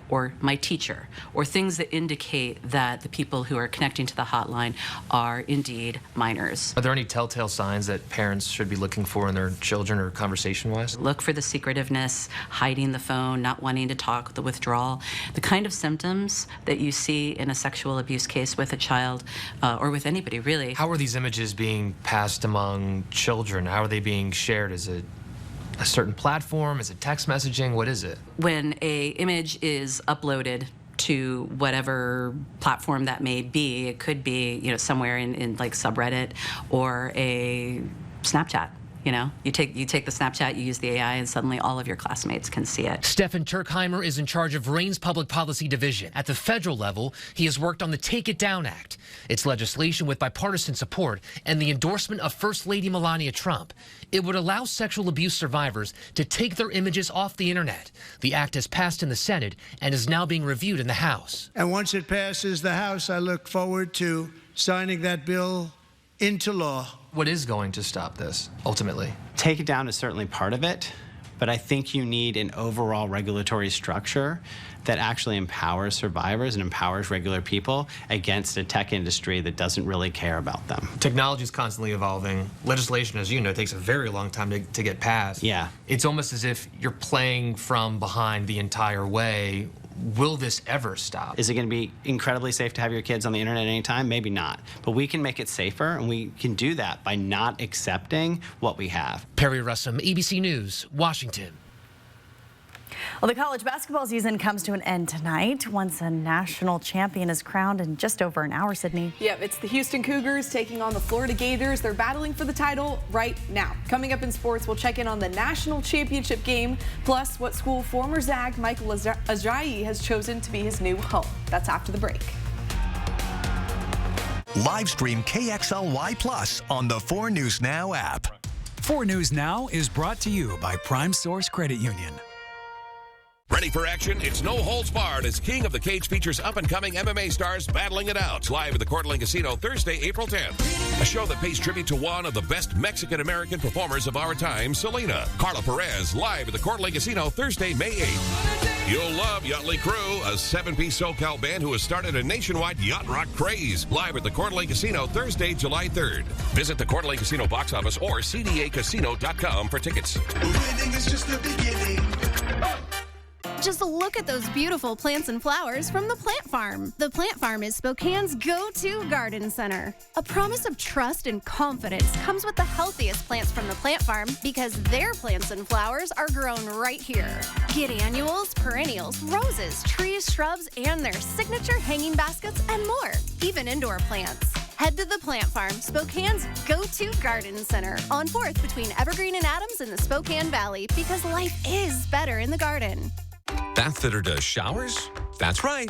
or my teacher, or things that indicate that the people who are connecting to the hotline are indeed minors. Are there any telltale signs that parents should be looking for in their children or conversation-wise? Look for the secretiveness, hiding the phone, not wanting to talk, the withdrawal, the kind of symptoms that you see in a sexual abuse case with a child or with anybody, really. How are these images being passed among children? How are they being shared? Is it a certain platform? Is it text messaging? What is it? When an image is uploaded to whatever platform that may be, it could be, somewhere in like subreddit or a Snapchat. You take the Snapchat, you use the AI, and suddenly all of your classmates can see it. Stefan Turkheimer is in charge of RAIN's Public Policy Division. At the federal level, he has worked on the Take It Down Act. It's legislation with bipartisan support and the endorsement of First Lady Melania Trump. It would allow sexual abuse survivors to take their images off the internet. The act has passed in the Senate and is now being reviewed in the House. And once it passes the House, I look forward to signing that bill into law. What is going to stop this, ultimately? Take It Down is certainly part of it, but I think you need an overall regulatory structure that actually empowers survivors and empowers regular people against a tech industry that doesn't really care about them. Technology is constantly evolving. Legislation, as you know, takes a very long time to get passed. Yeah. It's almost as if you're playing from behind the entire way. Will this ever stop? Is it going to be incredibly safe to have your kids on the internet anytime? Maybe not. But we can make it safer, and we can do that by not accepting what we have. Perry Russum, ABC News, Washington. Well, the college basketball season comes to an end tonight once a national champion is crowned in just over an hour, Sydney. Yep, it's the Houston Cougars taking on the Florida Gators. They're battling for the title right now. Coming up in sports, we'll check in on the national championship game, plus what school former Zag Michael Ajayi has chosen to be his new home. That's after the break. Live stream KXLY Plus on the 4 News Now app. 4 News Now is brought to you by Prime Source Credit Union. Ready for action? It's no holds barred as King of the Cage features up-and-coming MMA stars battling it out. Live at the Coeur d'Alene Casino Thursday, April 10th. A show that pays tribute to one of the best Mexican-American performers of our time, Selena. Carla Perez, live at the Coeur d'Alene Casino Thursday, May 8th. You'll love Yachtly Crew, a 7-piece SoCal band who has started a nationwide yacht rock craze. Live at the Coeur d'Alene Casino Thursday, July 3rd. Visit the Coeur d'Alene Casino box office or cdacasino.com for tickets. Winning is just the beginning. Just look at those beautiful plants and flowers from the Plant Farm. The Plant Farm is Spokane's go-to garden center. A promise of trust and confidence comes with the healthiest plants from the Plant Farm because their plants and flowers are grown right here. Get annuals, perennials, roses, trees, shrubs, and their signature hanging baskets and more, even indoor plants. Head to the Plant Farm, Spokane's go-to garden center on 4th between Evergreen and Adams in the Spokane Valley because life is better in the garden. Bathfitter does showers? That's right.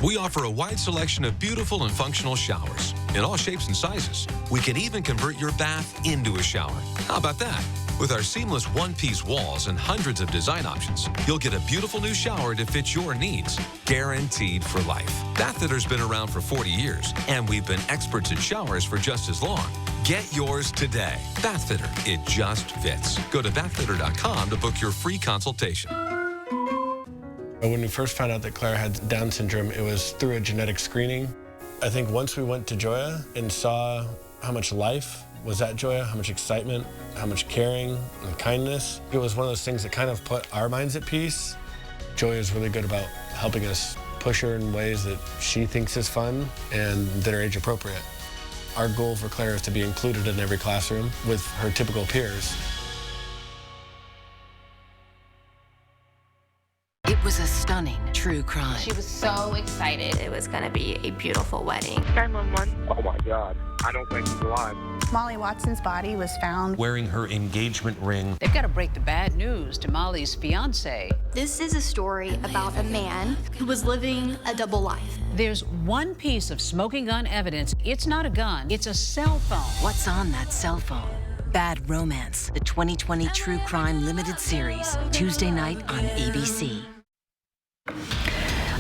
We offer a wide selection of beautiful and functional showers in all shapes and sizes. We can even convert your bath into a shower. How about that? With our seamless one-piece walls and hundreds of design options, you'll get a beautiful new shower to fit your needs, guaranteed for life. Bathfitter's been around for 40 years, and we've been experts at showers for just as long. Get yours today. Bathfitter, it just fits. Go to bathfitter.com to book your free consultation. When we first found out that Claire had Down syndrome, it was through a genetic screening. I think once we went to Joya and saw how much life was at Joya, how much excitement, how much caring and kindness, it was one of those things that kind of put our minds at peace. Joya is really good about helping us push her in ways that she thinks is fun and that are age appropriate. Our goal for Claire is to be included in every classroom with her typical peers. It was a stunning true crime. She was so excited. It was going to be a beautiful wedding. 911. Oh my God. I don't think he's alive. Molly Watson's body was found wearing her engagement ring. They've got to break the bad news to Molly's fiance. This is a story about a man who was living a double life. There's one piece of smoking gun evidence. It's not a gun, it's a cell phone. What's on that cell phone? Bad Romance, the 2020 True Crime Limited Series, Tuesday night on ABC.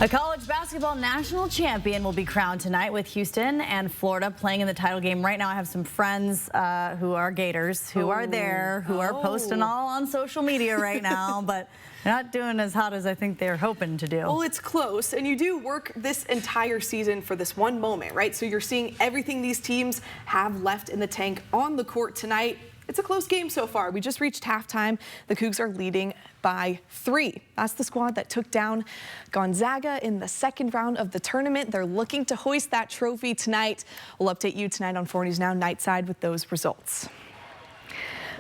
A college basketball national champion will be crowned tonight with Houston and Florida playing in the title game. Right now I have some friends who are Gators who are there, who are posting all on social media right now, but they're not doing as hot as I think they're hoping to do. Well, it's close, and you do work this entire season for this one moment, right? So you're seeing everything these teams have left in the tank on the court tonight. It's a close game so far. We just reached halftime. The Cougs are leading by 3. That's the squad that took down Gonzaga in the second round of the tournament. They're looking to hoist that trophy tonight. We'll update you tonight on 4 News Now Nightside with those results.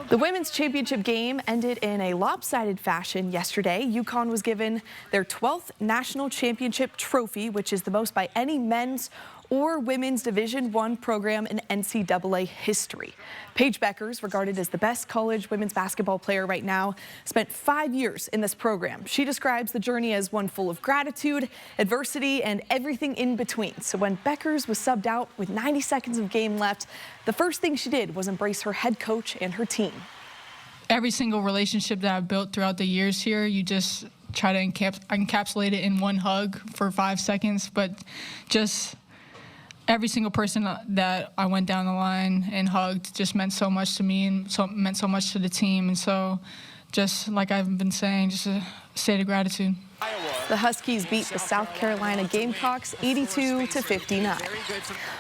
The women's championship game ended in a lopsided fashion yesterday. UConn was given their 12th national championship trophy, which is the most by any men's or women's Division I program in NCAA history. Paige Beckers, regarded as the best college women's basketball player right now, spent 5 years in this program. She describes the journey as one full of gratitude, adversity, and everything in between. So when Beckers was subbed out with 90 seconds of game left, the first thing she did was embrace her head coach and her team. Every single relationship that I've built throughout the years here, you just try to encapsulate it in one hug for 5 seconds, but just every single person that I went down the line and hugged just meant so much to me and meant so much to the team. And so just like I've been saying, just a state of gratitude. The Huskies beat the South Carolina Gamecocks 82-59.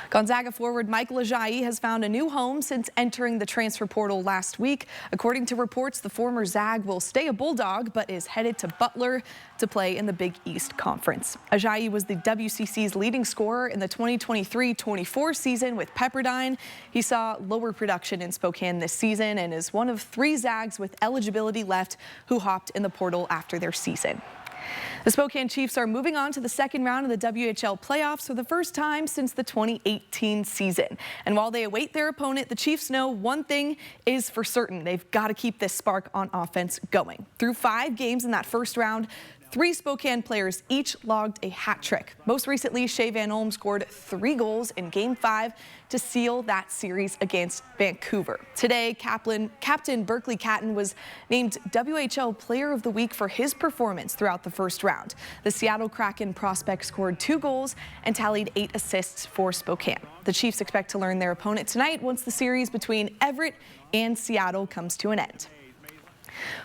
Gonzaga forward Michael Ajayi has found a new home since entering the transfer portal last week. According to reports, the former Zag will stay a Bulldog but is headed to Butler to play in the Big East Conference. Ajayi was the WCC's leading scorer in the 2023-24 season with Pepperdine. He saw lower production in Spokane this season and is one of 3 Zags with eligibility left who hopped in the portal after their season. The Spokane Chiefs are moving on to the second round of the WHL playoffs for the first time since the 2018 season. And while they await their opponent, the Chiefs know one thing is for certain. They've got to keep this spark on offense going. Through 5 games in that first round, 3 Spokane players each logged a hat trick. Most recently, Shea Van Olm scored 3 goals in Game 5 to seal that series against Vancouver. Today, Captain Berkeley Catton was named WHL Player of the Week for his performance throughout the first round. The Seattle Kraken prospect scored 2 goals and tallied 8 assists for Spokane. The Chiefs expect to learn their opponent tonight once the series between Everett and Seattle comes to an end.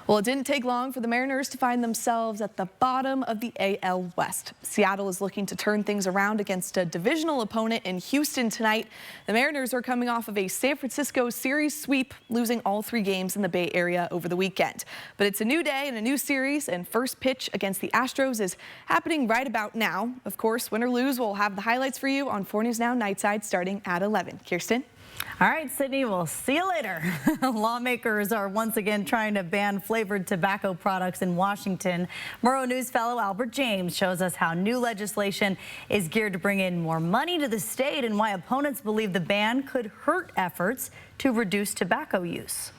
Well, it didn't take long for the Mariners to find themselves at the bottom of the AL West. Seattle is looking to turn things around against a divisional opponent in Houston tonight. The Mariners are coming off of a San Francisco series sweep, losing all 3 games in the Bay Area over the weekend. But it's a new day and a new series, and first pitch against the Astros is happening right about now. Of course, win or lose, we'll have the highlights for you on 4 News Now Nightside starting at 11. Kirsten? All right, Sydney, we'll see you later. Lawmakers are once again trying to ban flavored tobacco products in Washington. Murrow News fellow Albert James shows us how new legislation is geared to bring in more money to the state and why opponents believe the ban could hurt efforts to reduce tobacco use.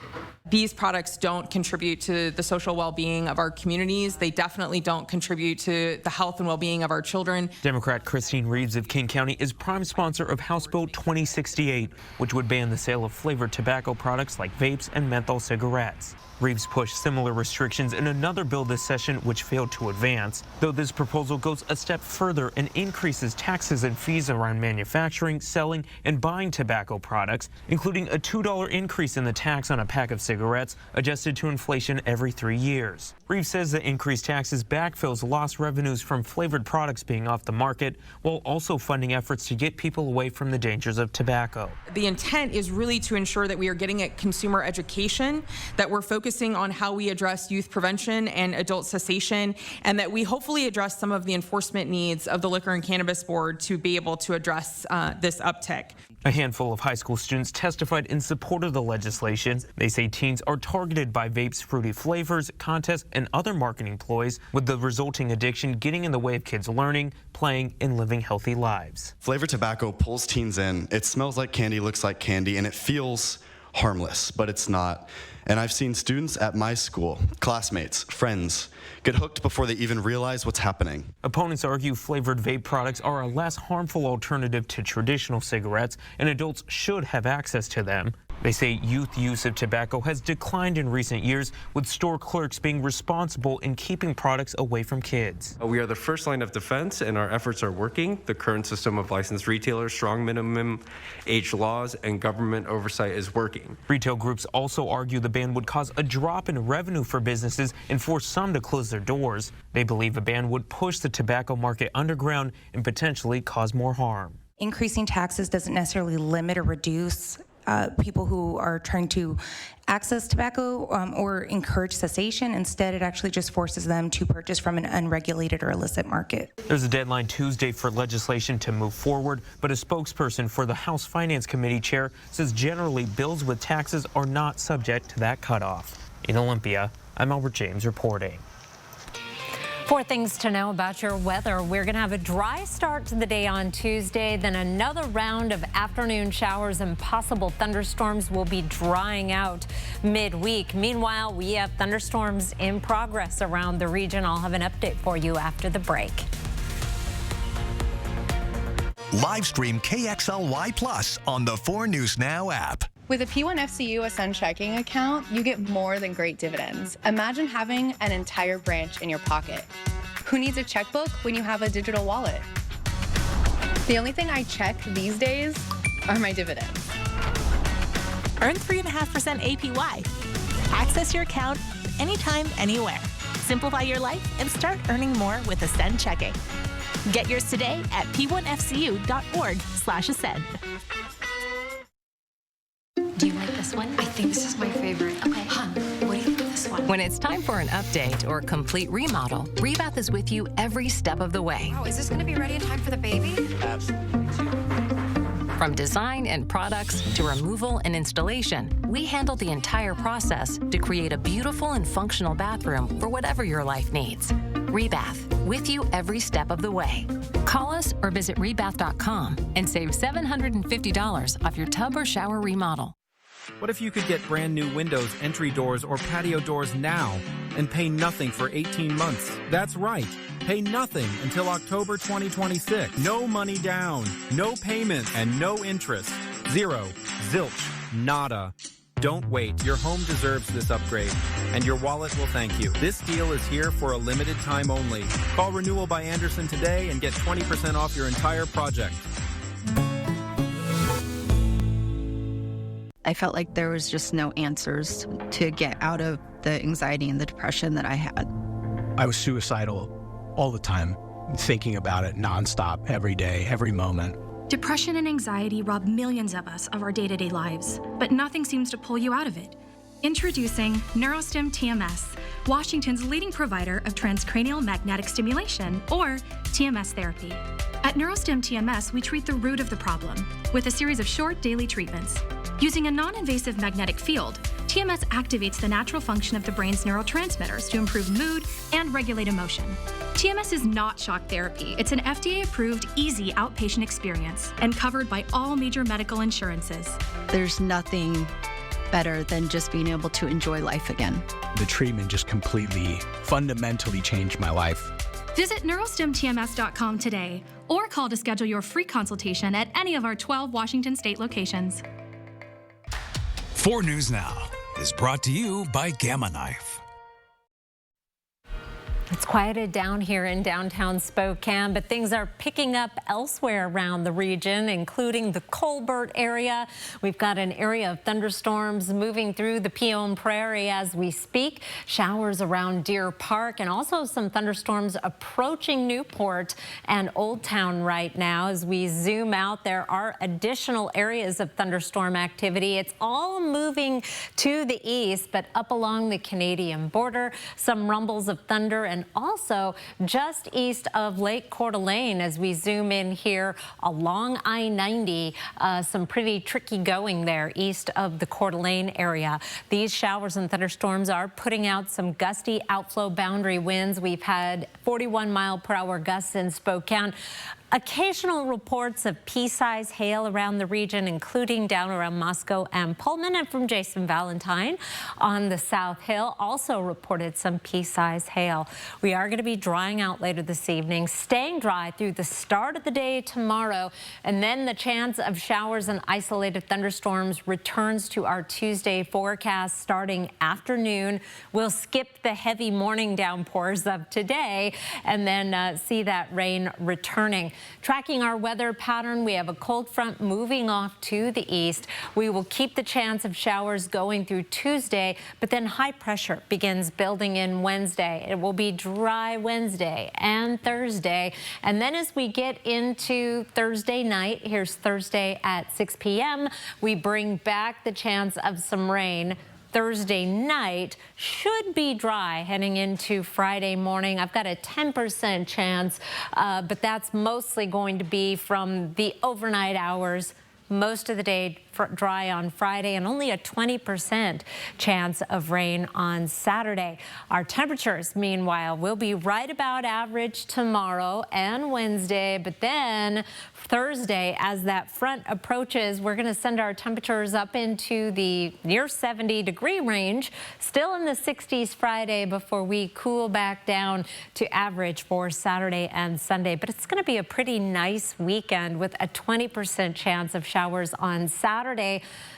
These products don't contribute to the social well-being of our communities. They definitely don't contribute to the health and well-being of our children. Democrat Christine Reeves of King County is prime sponsor of House Bill 2068, which would ban the sale of flavored tobacco products like vapes and menthol cigarettes. Reeves pushed similar restrictions in another bill this session, which failed to advance, though this proposal goes a step further and increases taxes and fees around manufacturing, selling, and buying tobacco products, including a $2 increase in the tax on a pack of cigarettes, adjusted to inflation every 3 years. Reeves says the increased taxes backfills lost revenues from flavored products being off the market, while also funding efforts to get people away from the dangers of tobacco. The intent is really to ensure that we are getting at consumer education, that we're focusing on how we address youth prevention and adult cessation, and that we hopefully address some of the enforcement needs of the Liquor and Cannabis Board to be able to address this uptick. A handful of high school students testified in support of the legislation. They say teens are targeted by vapes' fruity flavors, contests, and other marketing ploys, with the resulting addiction getting in the way of kids learning, playing, and living healthy lives. Flavored tobacco pulls teens in. It smells like candy, looks like candy, and it feels harmless, but it's not. And I've seen students at my school, classmates, friends, get hooked before they even realize what's happening. Opponents argue flavored vape products are a less harmful alternative to traditional cigarettes, and adults should have access to them. They say youth use of tobacco has declined in recent years, with store clerks being responsible in keeping products away from kids. We are the first line of defense, and our efforts are working. The current system of licensed retailers, strong minimum age laws, and government oversight is working. Retail groups also argue the ban would cause a drop in revenue for businesses and force some to close their doors. They believe a ban would push the tobacco market underground and potentially cause more harm. Increasing taxes doesn't necessarily limit or reduce people who are trying to access tobacco or encourage cessation. Instead, it actually just forces them to purchase from an unregulated or illicit market. There's a deadline Tuesday for legislation to move forward, but a spokesperson for the House Finance Committee chair says generally bills with taxes are not subject to that cutoff. In Olympia, I'm Albert James reporting. 4 things to know about your weather. We're going to have a dry start to the day on Tuesday, then another round of afternoon showers and possible thunderstorms will be drying out midweek. Meanwhile, we have thunderstorms in progress around the region. I'll have an update for you after the break. Live stream KXLY Plus on the 4 News Now app. With a P1FCU Ascend checking account, you get more than great dividends. Imagine having an entire branch in your pocket. Who needs a checkbook when you have a digital wallet? The only thing I check these days are my dividends. Earn 3.5% APY. Access your account anytime, anywhere. Simplify your life and start earning more with Ascend checking. Get yours today at p1fcu.org/ascend. Do you like this one? I think this is my favorite. Okay, hon, what do you think of this one? When it's time for an update or complete remodel, Rebath is with you every step of the way. Wow, is this going to be ready in time for the baby? Absolutely. From design and products to removal and installation, we handle the entire process to create a beautiful and functional bathroom for whatever your life needs. Rebath, with you every step of the way. Call us or visit rebath.com and save $750 off your tub or shower remodel. What if you could get brand new windows, entry doors, or patio doors now and pay nothing for 18 months? That's right. Pay nothing until October 2026. No money down, no payment, and no interest. Zero, zilch, nada. Don't wait. Your home deserves this upgrade, and your wallet will thank you. This deal is here for a limited time only. Call Renewal by Anderson today and get 20% off your entire project. I felt like there was just no answers to get out of the anxiety and the depression that I had. I was suicidal all the time, thinking about it nonstop, every day, every moment. Depression and anxiety rob millions of us of our day-to-day lives, but nothing seems to pull you out of it. Introducing NeuroStim TMS, Washington's leading provider of transcranial magnetic stimulation, or TMS therapy. At NeuroStim TMS, we treat the root of the problem with a series of short daily treatments. Using a non-invasive magnetic field, TMS activates the natural function of the brain's neurotransmitters to improve mood and regulate emotion. TMS is not shock therapy. It's an FDA-approved, easy outpatient experience and covered by all major medical insurances. There's nothing better than just being able to enjoy life again. The treatment just completely, fundamentally changed my life. Visit neurostimtms.com today or call to schedule your free consultation at any of our 12 Washington state locations. 4 News Now is brought to you by Gamma Knife. It's quieted down here in downtown Spokane, but things are picking up elsewhere around the region, including the Colbert area. We've got an area of thunderstorms moving through the Pion Prairie as we speak. Showers around Deer Park and also some thunderstorms approaching Newport and Old Town right now. As we zoom out, there are additional areas of thunderstorm activity. It's all moving to the east, but up along the Canadian border, some rumbles of thunder and also just east of Lake Coeur d'Alene as we zoom in here along I-90. Some pretty tricky going there east of the Coeur d'Alene area. These showers and thunderstorms are putting out some gusty outflow boundary winds. We've had 41-mile-per-hour gusts in Spokane. Occasional reports of pea-size hail around the region, including down around Moscow and Pullman. And from Jason Valentine on the South Hill, also reported some pea-size hail. We are going to be drying out later this evening, staying dry through the start of the day tomorrow, and then the chance of showers and isolated thunderstorms returns to our Tuesday forecast starting afternoon. We'll skip the heavy morning downpours of today and then see that rain returning. Tracking our weather pattern, we have a cold front moving off to the east. We will keep the chance of showers going through Tuesday, but then high pressure begins building in Wednesday. It will be dry Wednesday and Thursday. And then as we get into Thursday night, here's Thursday at 6 p.m., we bring back the chance of some rain. Thursday night should be dry heading into Friday morning. I've got a 10% chance, but that's mostly going to be from the overnight hours. Most of the day dry on Friday and only a 20% chance of rain on Saturday. Our temperatures, meanwhile, will be right about average tomorrow and Wednesday, but then Thursday, as that front approaches, we're going to send our temperatures up into the near 70-degree range, still in the 60s Friday before we cool back down to average for Saturday and Sunday. But it's going to be a pretty nice weekend with a 20% chance of showers on Saturday.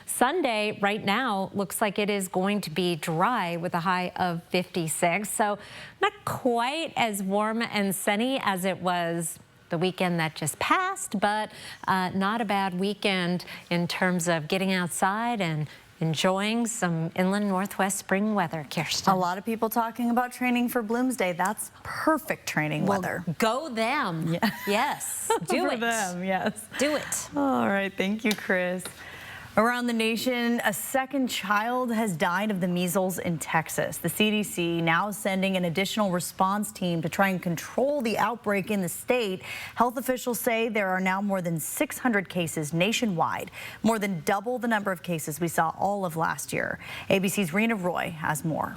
Sunday, right now, looks like it is going to be dry with a high of 56. So not quite as warm and sunny as it was the weekend that just passed, but not a bad weekend in terms of getting outside and enjoying some inland northwest spring weather, Kirsten. A lot of people talking about training for Bloomsday. That's perfect training weather. Go them. Yeah. Yes. Do it. Them, yes. Do it. All right. Thank you, Chris. Around the nation, a second child has died of the measles in Texas. The CDC now sending an additional response team to try and control the outbreak in the state. Health officials say there are now more than 600 cases nationwide, more than double the number of cases we saw all of last year. ABC's Rena Roy has more.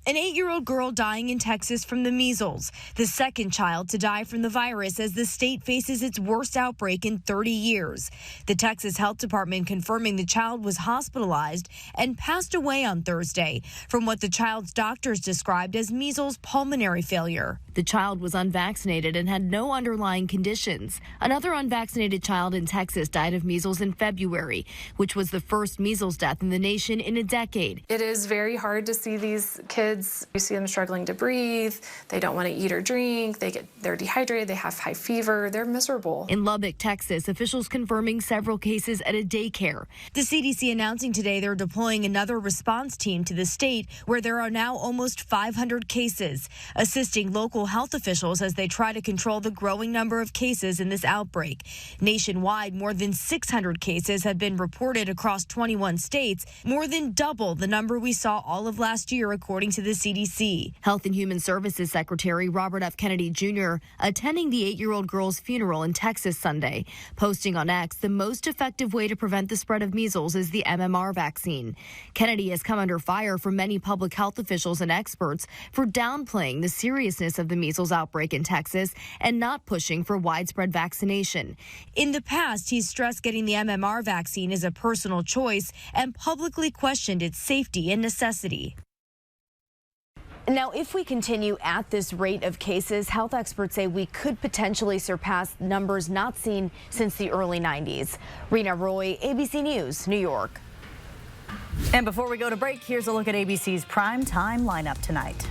An 8-year-old girl dying in Texas from the measles, the second child to die from the virus as the state faces its worst outbreak in 30 years. The Texas Health Department confirming the child was hospitalized and passed away on Thursday from what the child's doctors described as measles pulmonary failure. The child was unvaccinated and had no underlying conditions. Another unvaccinated child in Texas died of measles in February, which was the first measles death in the nation in a decade. It is very hard to see these kids. You see them struggling to breathe. They don't want to eat or drink. They're dehydrated. They have high fever. They're miserable. In Lubbock, Texas, officials confirming several cases at a daycare. The CDC announcing today they're deploying another response team to the state where there are now almost 500 cases, assisting local health officials as they try to control the growing number of cases in this outbreak. Nationwide, more than 600 cases have been reported across 21 states, more than double the number we saw all of last year, according to the CDC. Health and Human Services Secretary Robert F. Kennedy Jr. attending the 8-year-old girl's funeral in Texas Sunday, posting on X the most effective way to prevent the spread of measles is the MMR vaccine. Kennedy has come under fire from many public health officials and experts for downplaying the seriousness of the measles outbreak in Texas and not pushing for widespread vaccination. In the past, he's stressed getting the MMR vaccine is a personal choice and publicly questioned its safety and necessity. Now, if we continue at this rate of cases, health experts say we could potentially surpass numbers not seen since the early 90s. Rena Roy, ABC News, New York. And before we go to break, here's a look at ABC's prime time lineup tonight.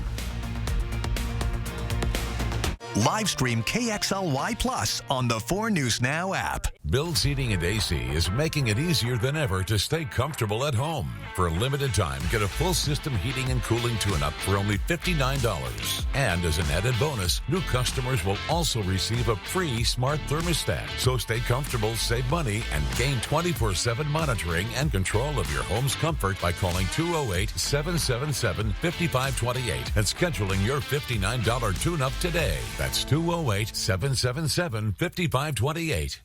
Live stream KXLY Plus on the 4 News Now app. Build Heating and AC is making it easier than ever to stay comfortable at home. For a limited time, get a full system heating and cooling tune-up for only $59. And as an added bonus, new customers will also receive a free smart thermostat. So stay comfortable, save money, and gain 24/7 monitoring and control of your home's comfort by calling 208-777-5528 and scheduling your $59 tune-up today. That's 208-777-5528.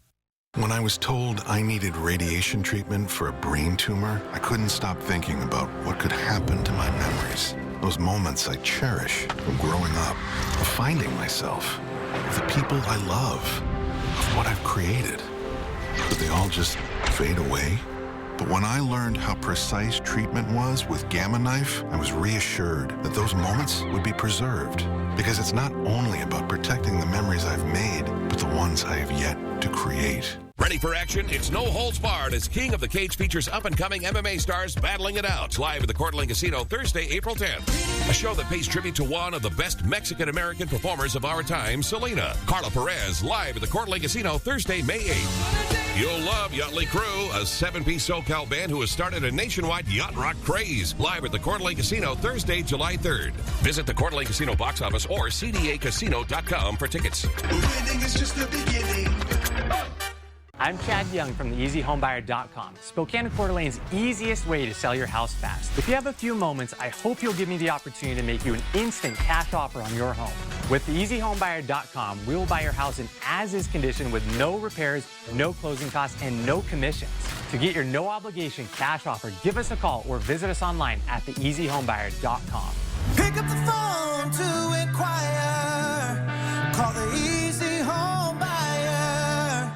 When I was told I needed radiation treatment for a brain tumor, I couldn't stop thinking about what could happen to my memories. Those moments I cherish from growing up, of finding myself, of the people I love, of what I've created. Could they all just fade away? But when I learned how precise treatment was with Gamma Knife, I was reassured that those moments would be preserved. Because it's not only about protecting the memories I've made, but the ones I have yet to create. Ready for action? It's no holds barred as King of the Cage features up-and-coming MMA stars battling it out. Live at the Coeur d'Alene Casino Thursday, April 10th. A show that pays tribute to one of the best Mexican-American performers of our time, Selena. Carla Perez, live at the Coeur d'Alene Casino Thursday, May 8th. You'll love Yachtly Crew, a 7-piece SoCal band who has started a nationwide yacht rock craze. Live at the Coeur d'Alene Casino Thursday, July 3rd. Visit the Coeur d'Alene Casino box office or cdacasino.com for tickets. Winning is just the beginning. I'm Chad Young from theeasyhomebuyer.com, Spokane and Coeur d'Alene's easiest way to sell your house fast. If you have a few moments, I hope you'll give me the opportunity to make you an instant cash offer on your home. With theeasyhomebuyer.com, we will buy your house in as-is condition with no repairs, no closing costs, and no commissions. To get your no-obligation cash offer, give us a call or visit us online at theeasyhomebuyer.com. Pick up the phone to inquire. Call the Easy Home Buyer.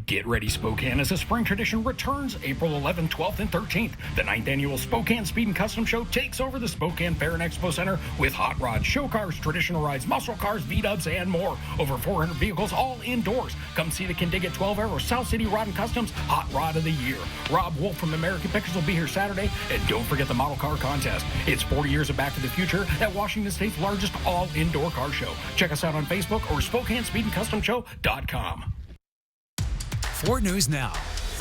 Get ready, Spokane, as the spring tradition returns April 11th, 12th, and 13th. The 9th annual Spokane Speed and Custom Show takes over the Spokane Fair and Expo Center with hot rods, show cars, traditional rides, muscle cars, V-dubs, and more. Over 400 vehicles, all indoors. Come see the Kindig 12 Hour South City Rod and Customs Hot Rod of the Year. Rob Wolf from American Pictures will be here Saturday, and don't forget the model car contest. It's 40 years of Back to the Future at Washington State's largest all-indoor car show. Check us out on Facebook or SpokaneSpeedandCustomShow.com. 4 News Now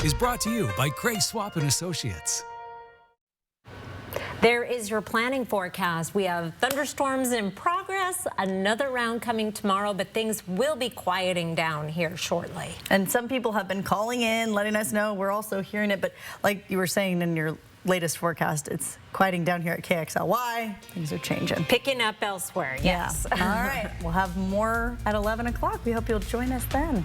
is brought to you by Craig Swap and Associates. There is your planning forecast. We have thunderstorms in progress, another round coming tomorrow, but things will be quieting down here shortly. And some people have been calling in, letting us know. We're also hearing it, but like you were saying in your latest forecast, it's quieting down here at KXLY. Things are changing. Picking up elsewhere, yes. Yeah. All right. We'll have more at 11 o'clock. We hope you'll join us then.